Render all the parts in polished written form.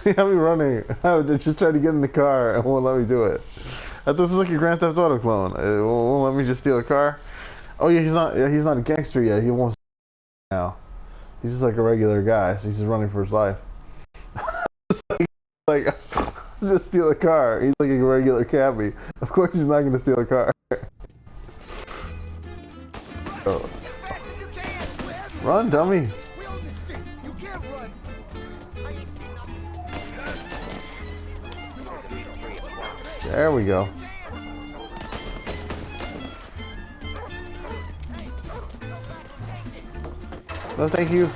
They have me running. They're just trying to get in the car and won't let me do it. I thought this was like a Grand Theft Auto clone. It won't let me just steal a car. Oh yeah, he's not. Yeah, he's not a gangster yet. He won't now. He's just like a regular guy, so he's just running for his life. like, just steal a car. He's like a regular cabbie. Of course, he's not gonna steal a car. Oh. Run, dummy. There we go. No, thank you.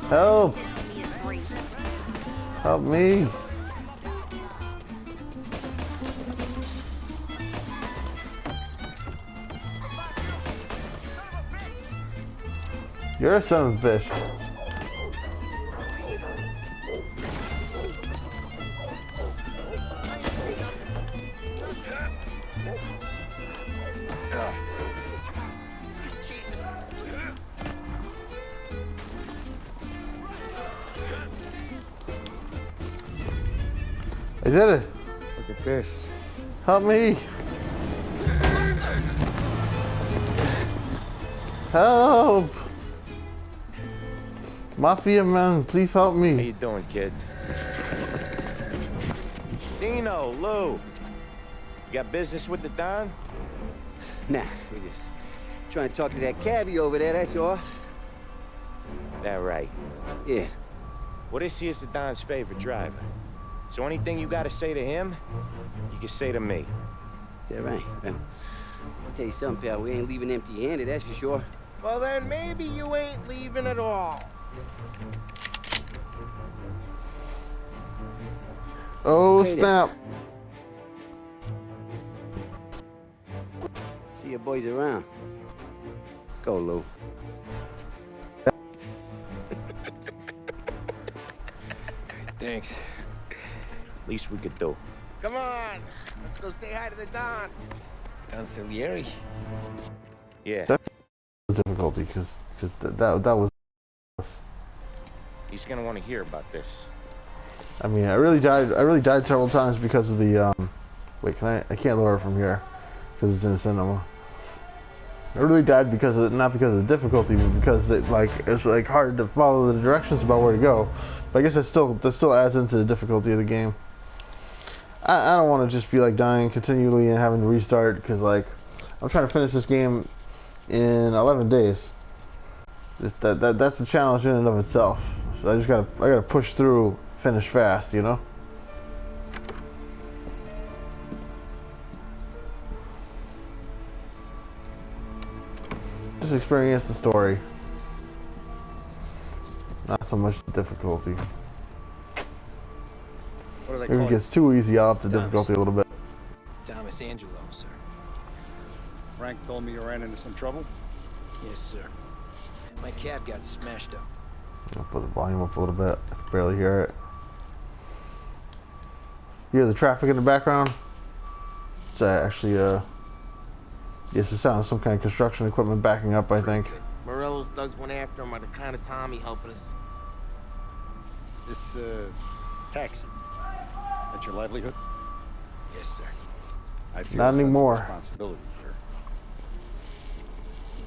Help! Help me! You're a son of a bitch. I did it. Look at this. Help me. Help. Mafia man, please help me. How you doing, kid? Dino, Lou. You got business with the Don? Nah, we just trying to talk to that cabbie over there, that's all. That right. Yeah. Well, this here's the Don's favorite driver. So anything you gotta say to him, you can say to me. Is that right? Well, I'll tell you something, pal. We ain't leaving empty-handed, that's for sure. Well, then maybe you ain't leaving at all. Oh, Okay, snap. See your boys around. Let's go, Lou. Thanks. Least we could do. Come on, let's go say hi to the Don. Don Salieri? Yeah. That's the difficulty, because that was. He's gonna want to hear about this. I mean, I really died several times because of the wait, I can't lower it from here because it's in the cinema. I really died because of not because of the difficulty, but because it's like hard to follow the directions about where to go. But I guess that still adds into the difficulty of the game. I don't want to just be like dying continually and having to restart, because like I'm trying to finish this game in 11 days. That's a challenge in and of itself. So I gotta push through, finish fast, you know. Just experience the story, not so much the difficulty. What do they If call it gets too easy, I'll up the Thomas. difficulty a little bit. Thomas Angelo, sir. Frank told me you ran into some trouble? Yes, sir. My cab got smashed up. I'll put the volume up a little bit. I can barely hear it. You hear the traffic in the background? It's actually, yes, the sound of some kind of construction equipment backing up, I think. Morello's thugs went after him by the kind of Tommy helping us. This, taxi. That's your livelihood? Yes, sir. I feel Not a sense of anymore. responsibility here.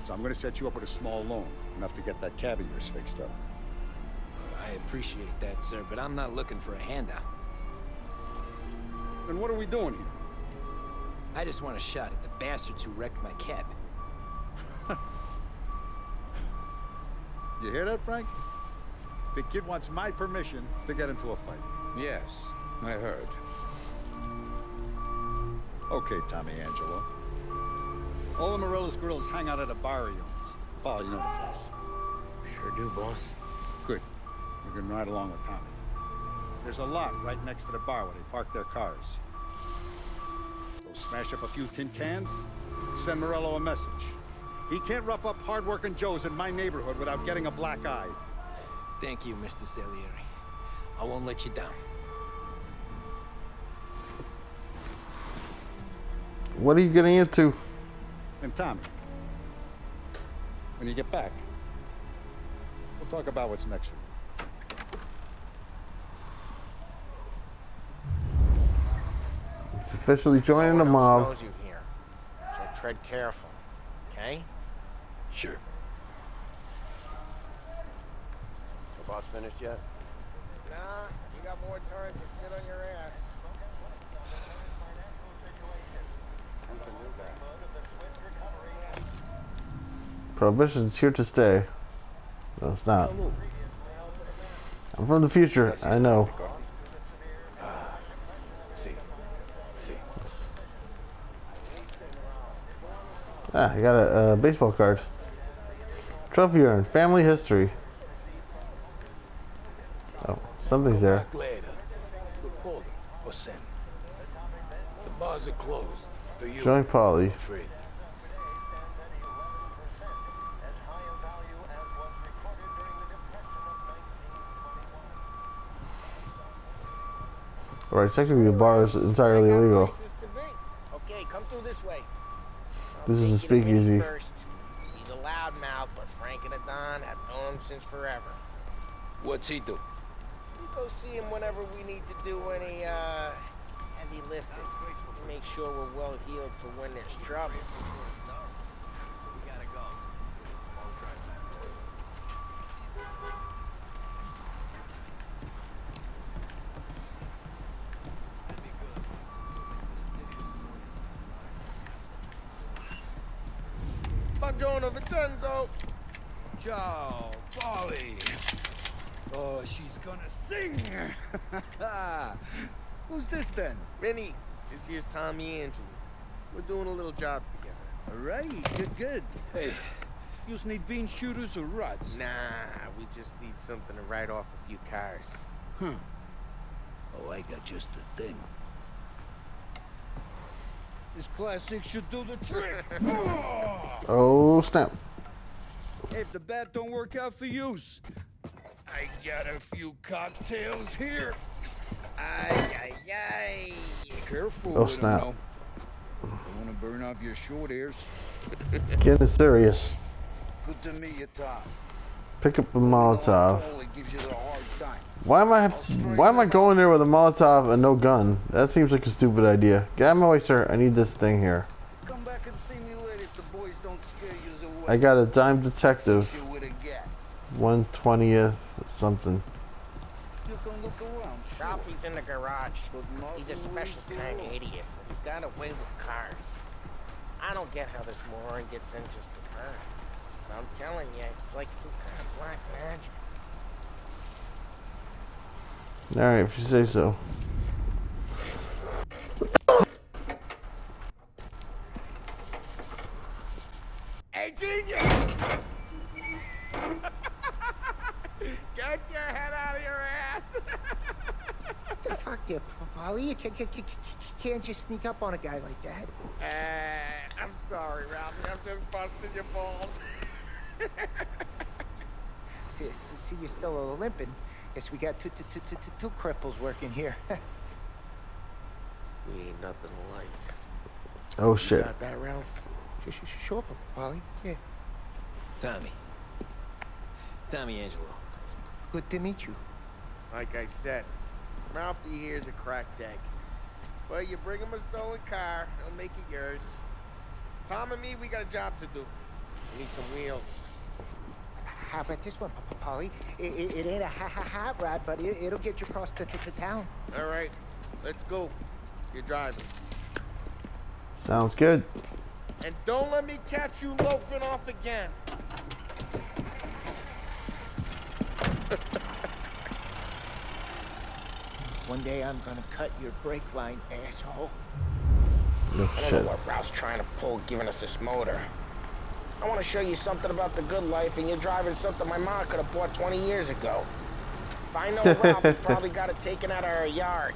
So I'm gonna set you up with a small loan, enough to get that cab of yours fixed up. I appreciate that, sir, but I'm not looking for a handout. Then what are we doing here? I just want a shot at the bastards who wrecked my cab. You hear that, Frank? The kid wants my permission to get into a fight. Yes, I heard. Okay, Tommy Angelo. All the Morello's girls hang out at a bar he owns. Paul, you know the place. Sure do, boss. Good. You can ride along with Tommy. There's a lot right next to the bar where they park their cars. Go smash up a few tin cans, send Morello a message. He can't rough up hard-working Joes in my neighborhood without getting a black eye. Thank you, Mr. Salieri. I won't let you down. What are you getting into? And Tommy, when you get back, we'll talk about what's next for you. It's officially joining the No one else mob. knows you here, so tread careful, okay? Sure. The boss finished yet? Nah, you got more time to sit on your ass. Prohibition's here to stay. No, it's not. I'm from the future. I know. See. Ah, I got a baseball card. Trophy urn. Family history. Oh, something's there. Back later. With Paulie or Sen. The bars are closed. For you. Join Polly. I'm afraid. Alright, technically the bar is entirely illegal. Places to be. Okay, come through this way. This is a I'll take you to Vinny speakeasy. first. He's a loudmouth, but Frank and the Don have known him since forever. What's he do? We go see him whenever we need to do any heavy lifting. Make sure we're well healed for when there's trouble. Buongiorno, Vincenzo. Ciao, Polly. Oh, she's gonna sing. Who's this then? Vinny, this here's Tommy Angelo. We're doing a little job together. All right, good. Hey, you need bean shooters or rods? Nah, we just need something to write off a few cars. Huh. Oh, I got just the thing. This classic should do the trick. Oh, snap. Hey, if the bat don't work out for yous, I got a few cocktails here. Ay, ay, ay. Careful Oh, with 'em, snap. though. Don't want to burn off your short ears. It's getting serious. Good to meet you, Tom. Pick up a Molotov. Paulie gives you the hard time. Why am I going there with a Molotov and no gun? That seems like a stupid idea. Get out of my way, sir. I need this thing here. Come back and see me later if the boys don't scare you away. I got a dime detective. You with a gap. 1/20th something. You can look around. Sure. Ralphie's in the garage. But not He's a the special way kind to of go. idiot. He's got a way with cars. I don't get how this moron gets in just to burn. But I'm telling you, it's like some kind of black magic. Alright, if you say so. Hey, genius! Get your head out of your ass! What the fuck there, Polly? You can't just sneak up on a guy like that. I'm sorry, Ralphie. I'm just busting your balls. See, you're still limping. Guess we got two cripples working here. We ain't nothing alike. Oh You shit. got that, Ralph? Sure, Polly. Yeah. Tommy Angelo. Good to meet you. Like I said, Ralphie here's a cracked egg. But you bring him a stolen car, he'll make it yours. Tom and me, we got a job to do. We need some wheels. How about this one, Polly? It ain't a hot rod, but it'll get you across to town. All right, let's go. You're driving. Sounds good. And don't let me catch you loafing off again. One day I'm gonna cut your brake line, asshole. No I don't shit. know what Ralph's trying to pull giving us this motor. I want to show you something about the good life, and you're driving something my mom could have bought 20 years ago. If I know Ralph, he probably got it taken out of our yard.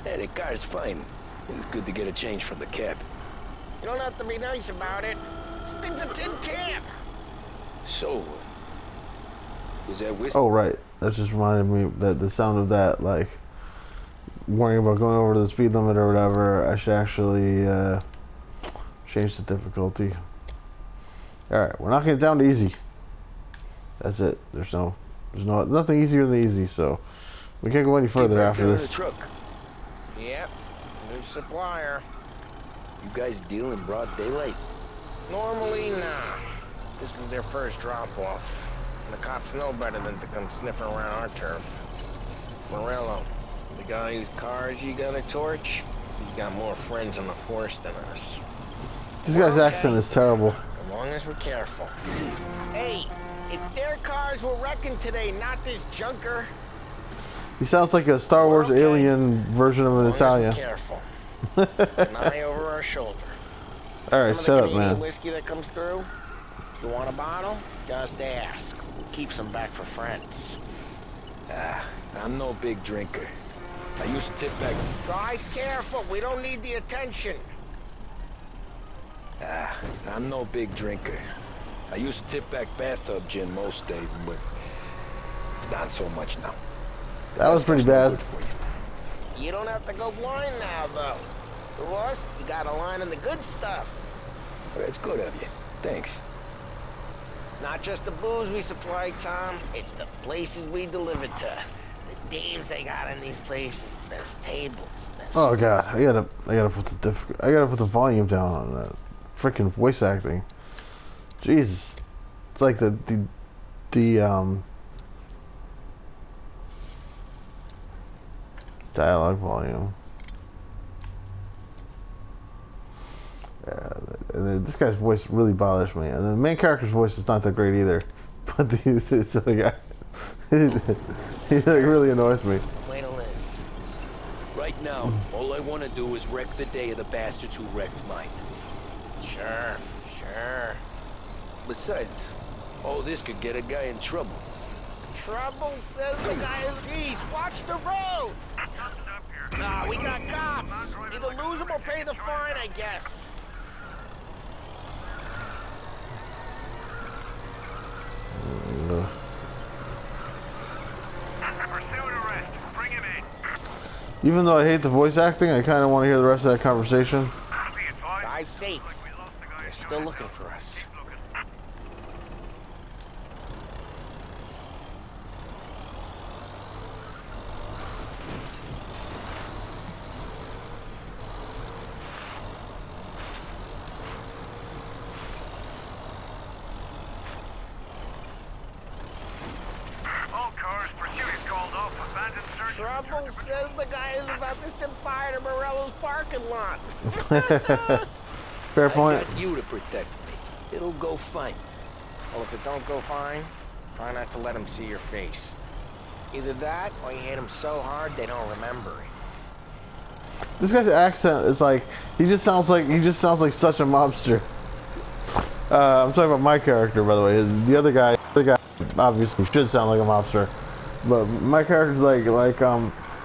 Hey, the car's fine. It's good to get a change from the cab. You don't have to be nice about it. This thing's a tin can. So, was that whiskey? Oh right. That just reminded me that the sound of that, like worrying about going over the speed limit or whatever, I should actually Change the difficulty. Alright, we're knocking it down to easy. That's it. There's nothing easier than easy, so we can't go any further after this. Truck. Yep, new supplier. You guys deal in broad daylight? Normally, nah. This was their first drop-off. The cops know better than to come sniffing around our turf. Morello, the guy whose cars you got a torch, he's got more friends on the force than us. This guy's accent is terrible. As long as we're careful. Hey, it's their cars we're wrecking today, not this junker. He sounds like a Star Wars alien version of an Italian. Careful. An eye over our shoulder. Alright, shut up, man. Whiskey that comes through. You want a bottle? Just ask. We'll keep some back for friends. I'm no big drinker. I used to tip back. Try careful. We don't need the attention. I'm no big drinker. I used to tip back bathtub gin most days, but not so much now. That was pretty bad. You don't have to go blind now, though. To us, you got a line in the good stuff. That's good of you. Thanks. Not just the booze we supply, Tom. It's the places we deliver to. The dames they got in these places. Best tables. Best Oh god, I gotta put the volume down on that freaking voice acting. Jesus, it's like the dialogue volume. And this guy's voice really bothers me, and the main character's voice is not that great either. But this other guy, he like really annoys me. way to live. Right now, all I want to do is wreck the day of the bastards who wrecked mine. Sure, sure. Besides, all this could get a guy in trouble. Trouble says the guy is peace. Watch the road. Nah, we got cops. Either lose them or pay the fine, I guess. Even though I hate the voice acting, I kind of want to hear the rest of that conversation. Drive safe. They're still looking for us. Trouble says the guy is about to set fire to Morello's parking lot. Fair point. I got you to protect me. It'll go fine. Well, if it don't go fine, try not to let them see your face. Either that, or you hit them so hard they don't remember it. This guy's accent is like he just sounds like such a mobster. I'm talking about my character, by the way. The other guy obviously should sound like a mobster, but my character's like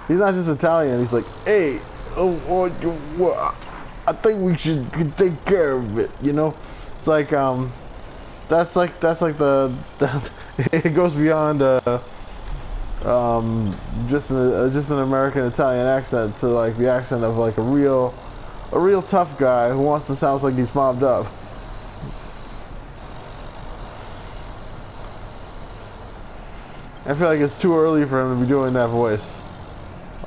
he's not just Italian. He's like, hey, I think we should take care of it. You know, it's like that's like the it goes beyond just an American Italian accent to like the accent of like a real tough guy who wants to sound like he's mobbed up. I feel like it's too early for him to be doing that voice.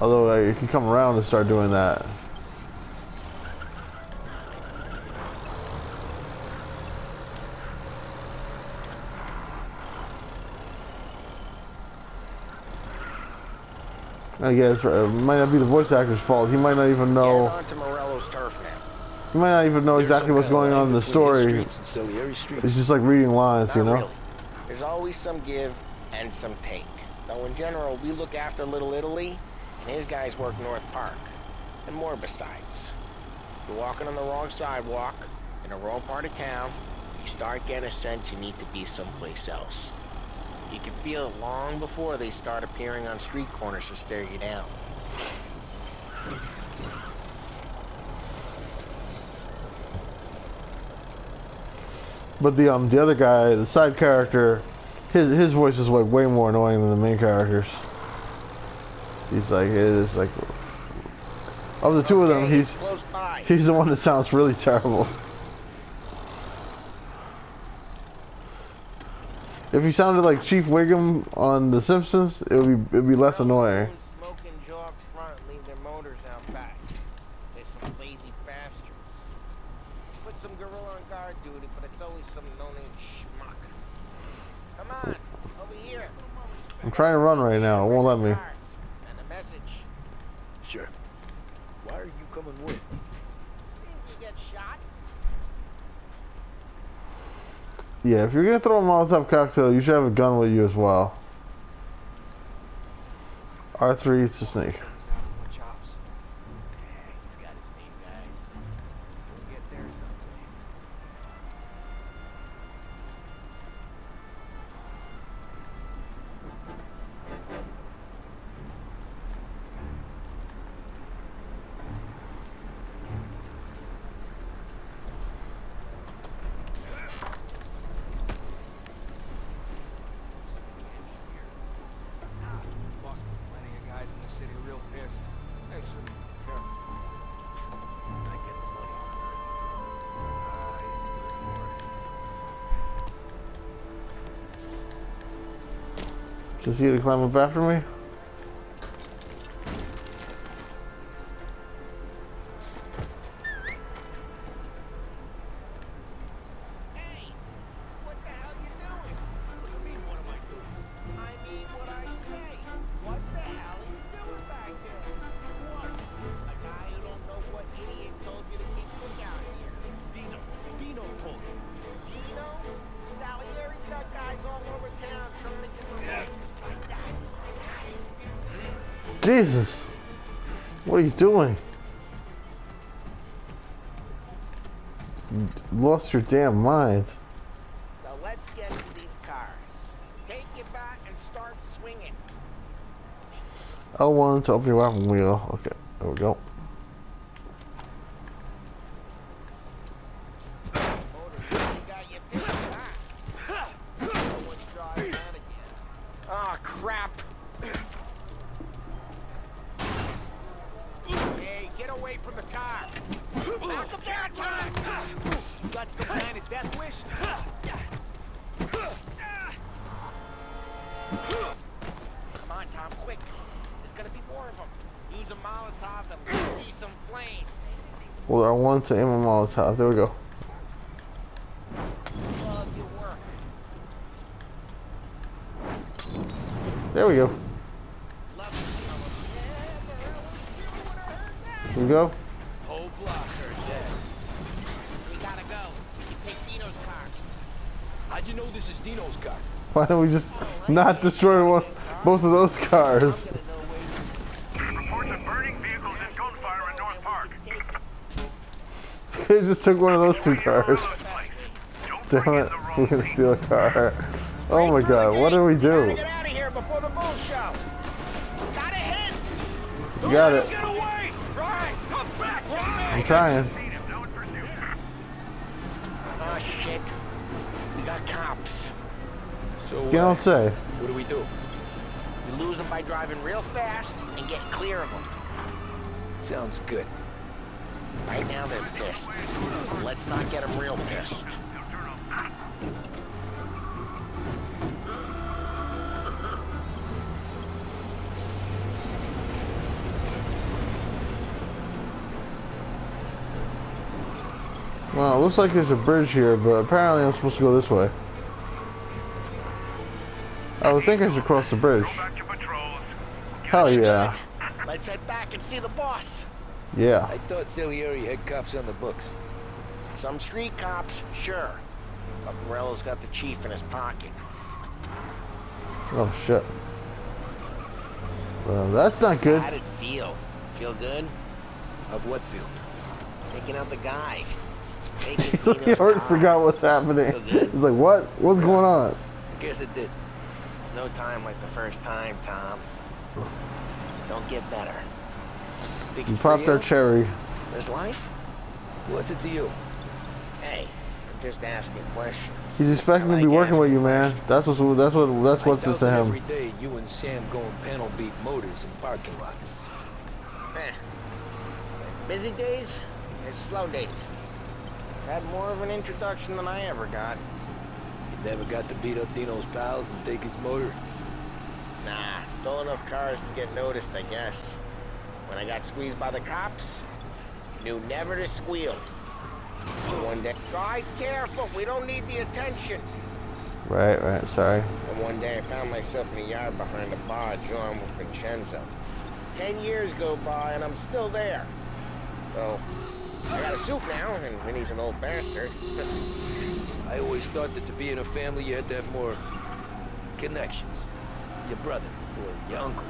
Although like, he can come around and start doing that. I guess it might not be the voice actor's fault. He might not even know. Get onto Morello's turf now. He might not even know exactly what's going on in the story. It's just like reading lines, you know? Really. There's always some give and some take. Though in general, we look after Little Italy, and his guys work North Park. And more besides. You're walking on the wrong sidewalk, in the wrong part of town, you start getting a sense you need to be someplace else. You can feel it long before they start appearing on street corners to stare you down. But the other guy, the side character, his voice is like way more annoying than the main characters. He's like, it is like, of the two of them, he's the one that sounds really terrible. If he sounded like Chief Wiggum on The Simpsons, it'd be less annoying. Smoking Joe up front and leave their motors out back. They're some lazy bastards. Put some gorilla on guard duty, but it's always some no-name schmuck. Come on, over here. I'm trying to run right now. It won't let me. Send a message. Sure. Why are you coming with? See if you get shot. Yeah, if you're gonna throw a Molotov cocktail, you should have a gun with you as well. R3 is to Snake. Is he gonna climb up after me? Hey, what the hell you doing? What do you mean, what am I doing? I mean what I say. What the hell are you doing back there? What? A guy who don't know what idiot told you to keep look out here. Dino told me. Dino? Salieri's got guys all over town trying to get revenge just like that. I got it. Jesus! What are you doing? You lost your damn mind. Now let's get to these cars. Take it back and start swinging. L1 to open your weapon wheel. Okay, there we go. Oh, crap. Hey, get away from the car. Back up there, Tom. You got some kind of death wish? Come on, Tom, quick. There's gonna be more of them. Use a Molotov and let's see some flames. Well, I want to aim a Molotov. There we go. Love your work. There we go. Love it. Here we go. Whole block heard that. We gotta go. We can take Dino's car. How'd you know this is Dino's car? Why don't we just not destroy both of those cars? Reports of burning vehicles and gunfire in North Park. They just took one of those two cars. Damn it, we're gonna steal a car. Oh my god, what do we do? Gotta get out of here before the bull show. Gotta hit. You got it. Get away. Drive. Come back. I'm trying. Oh shit. We got cops. So, You don't say. what do we do? You lose them by driving real fast and get clear of them. Sounds good. Right now they're pissed. Let's not get them real pissed. Well, it looks like there's a bridge here, but apparently I'm supposed to go this way. I would think I should cross the bridge. Hell yeah. Let's head back and see the boss. Yeah. I thought Salieri had cops on the books. Some street cops, sure. But Morello's got the chief in his pocket. Oh shit. Well, that's not good. How'd it feel? Feel good? Of what field? Taking out the guy. Taking He Dino's already car. forgot what's happening. Feel good? He's like, what? What's going on? Guess it did. No time like the first time, Tom. Don't get better. Think You it's for popped our you? cherry. This life? What's it to you? Hey, I'm just asking questions. He's expecting I to be like working with asking you, man. questions. That's what's I it doubt to that him. every day you and Sam go and panel beat motors in parking lots. Eh. Busy days, there's slow days. I've had more of an introduction than I ever got. You Never got to beat up Dino's pals and take his motor? Nah, stole enough cars to get noticed, I guess. When I got squeezed by the cops, knew never to squeal. One day, drive careful, we don't need the attention. Right, sorry. And one day I found myself in a yard behind a bar drawing with Vincenzo. 10 years go by and I'm still there. So, I got a suit now, and Vinny's an old bastard. I always thought that to be in a family you had to have more connections. Your brother, or your uncle.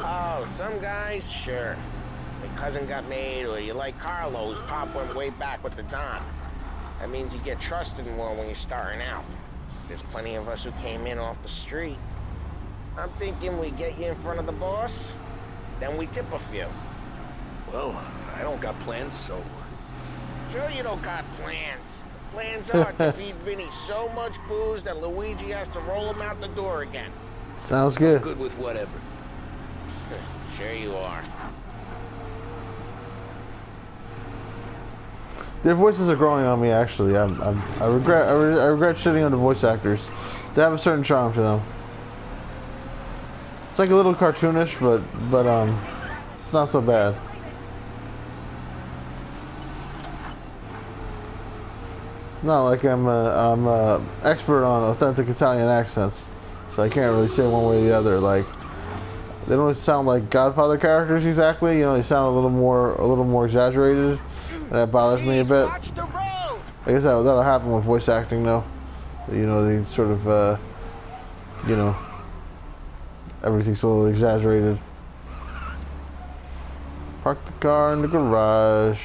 Oh, some guys, sure. My cousin got made, or you like Carlos, Pop went way back with the Don. That means you get trusted more when you're starting out. There's plenty of us who came in off the street. I'm thinking we get you in front of the boss, then we tip a few. Well, I don't got plans, so... Sure you don't got plans. The plans are to feed Vinny so much booze that Luigi has to roll him out the door again. Sounds good. Good with whatever. Sure you are. Their voices are growing on me. Actually, I regret shitting on the voice actors. They have a certain charm to them. It's like a little cartoonish, but it's not so bad. Not like I'm a expert on authentic Italian accents, so I can't really say one way or the other. Like, they don't sound like Godfather characters exactly. You know, they sound a little more exaggerated, and that bothers me a bit. Watch the road. I guess that'll happen with voice acting, though. You know, they sort of, you know, everything's a little exaggerated. Park the car in the garage.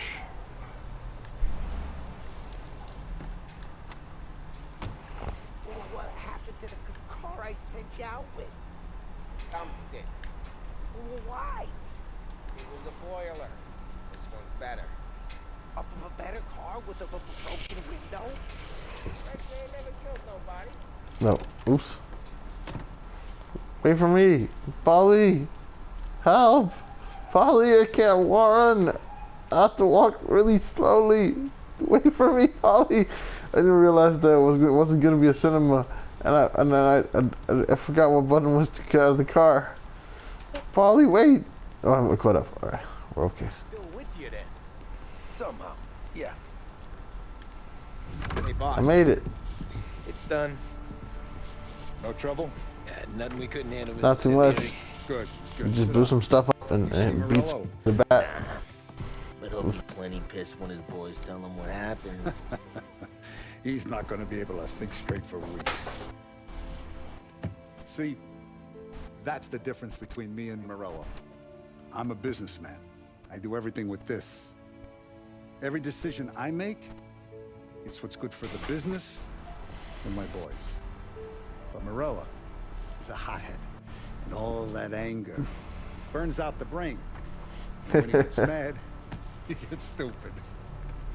What happened to the car I sent you out with? Dumped it. Why? It was a boiler. This one's better. Up of a better car with a broken window? That man never killed nobody. No. Oops. Wait for me. Polly. Help. Polly, I can't run. I have to walk really slowly. Wait for me, Polly. I didn't realize that it wasn't going to be a cinema. And then I forgot what button was to get out of the car. Polly, wait. Oh, I'm caught up. All right. We're okay. Still with you then? Somehow, yeah. Hey, boss. I made it. It's done. No trouble? Nothing we couldn't handle, Mr. Not too much. Salieri. Good, You good. just Sit blew up. some stuff up and beat Morello. the bat. But he'll be plenty pissed when his boys tell him what happened. He's not going to be able to think straight for weeks. See, that's the difference between me and Morello. I'm a businessman. I do everything with this. Every decision I make, it's what's good for the business and my boys. But Morello is a hothead, and all that anger burns out the brain. And when he gets mad, he gets stupid.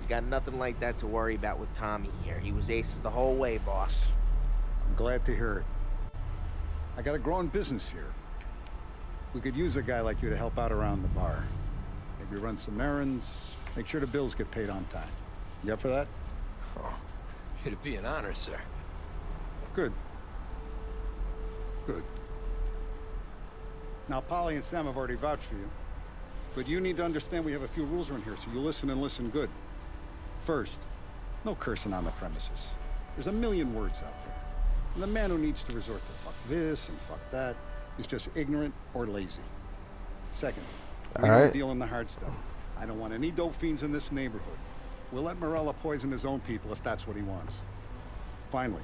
You got nothing like that to worry about with Tommy here. He was aces the whole way, boss. I'm glad to hear it. I got a growing business here. We could use a guy like you to help out around the bar. Maybe run some errands, make sure the bills get paid on time. You up for that? Oh, it'd be an honor, sir. Good. Good. Now, Polly and Sam have already vouched for you. But you need to understand we have a few rules around here, so you listen and listen good. First, no cursing on the premises. There's a million words out there. And the man who needs to resort to fuck this and fuck that is just ignorant or lazy. Second, we don't deal in the hard stuff. I don't want any dope fiends in this neighborhood. We'll let Morello poison his own people if that's what he wants. Finally,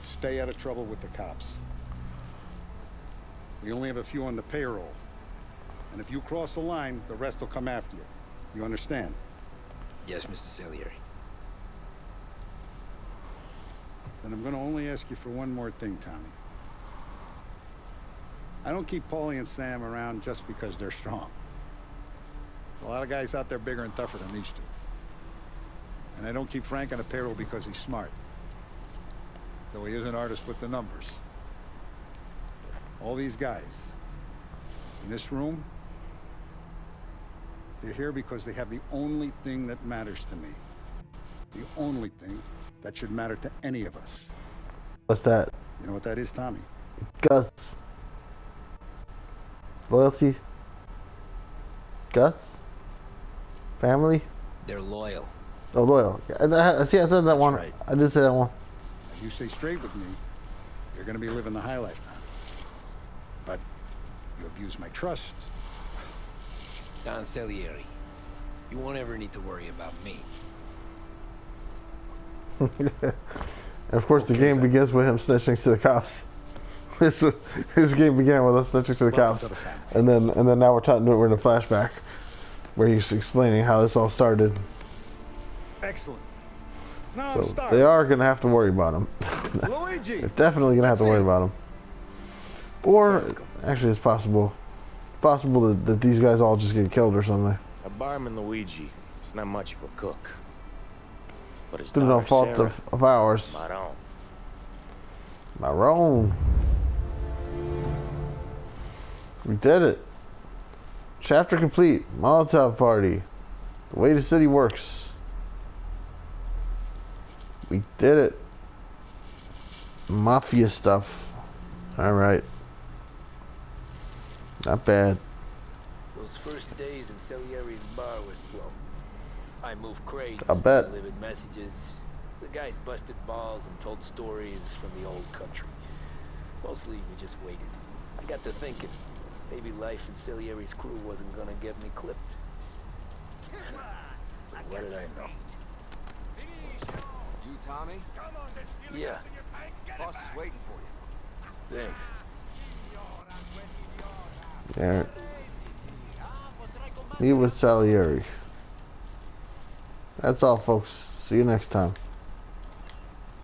stay out of trouble with the cops. We only have a few on the payroll. And if you cross the line, the rest will come after you. You understand? Yes, Mr. Salieri. Then I'm going to only ask you for one more thing, Tommy. I don't keep Paulie and Sam around just because they're strong. There's a lot of guys out there bigger and tougher than these two. And I don't keep Frank on the payroll because he's smart. Though he is an artist with the numbers. All these guys in this room, they're here because they have the only thing that matters to me. The only thing that should matter to any of us. What's that? You know what that is, Tommy? Guts. Loyalty. Guts. Family. They're loyal. Oh, loyal. I see. I said that That's one. right. I did say that one. If you stay straight with me, you're gonna be living the high life, Tommy. But you abuse my trust. Don Salieri, you won't ever need to worry about me. And of course, the game begins with him snitching to the cops. His game began with us snitching to the cops, and then now we're in a flashback where he's explaining how this all started. Excellent. Now I'm So starting. they are gonna have to worry about him. Luigi. They're definitely gonna have to worry about him. Or actually, it's possible that these guys all just get killed or something. A barman Luigi is not much of a cook. But his It's no daughter fault Sarah, of ours. Maron. Maroon. We did it. Chapter complete. Molotov party. The way the city works. We did it. Mafia stuff. Alright. Not bad. Those first days in Salieri's bar were slow. I moved crates, I bet. delivered messages. The guys busted balls and told stories from the old country. Mostly we just waited. I got to thinking, maybe life in Salieri's crew wasn't gonna get me clipped. But what did I know? You, Tommy? Yeah, Boss is waiting for you. thanks. Yeah. Meet with Salieri. That's all, folks. See you next time.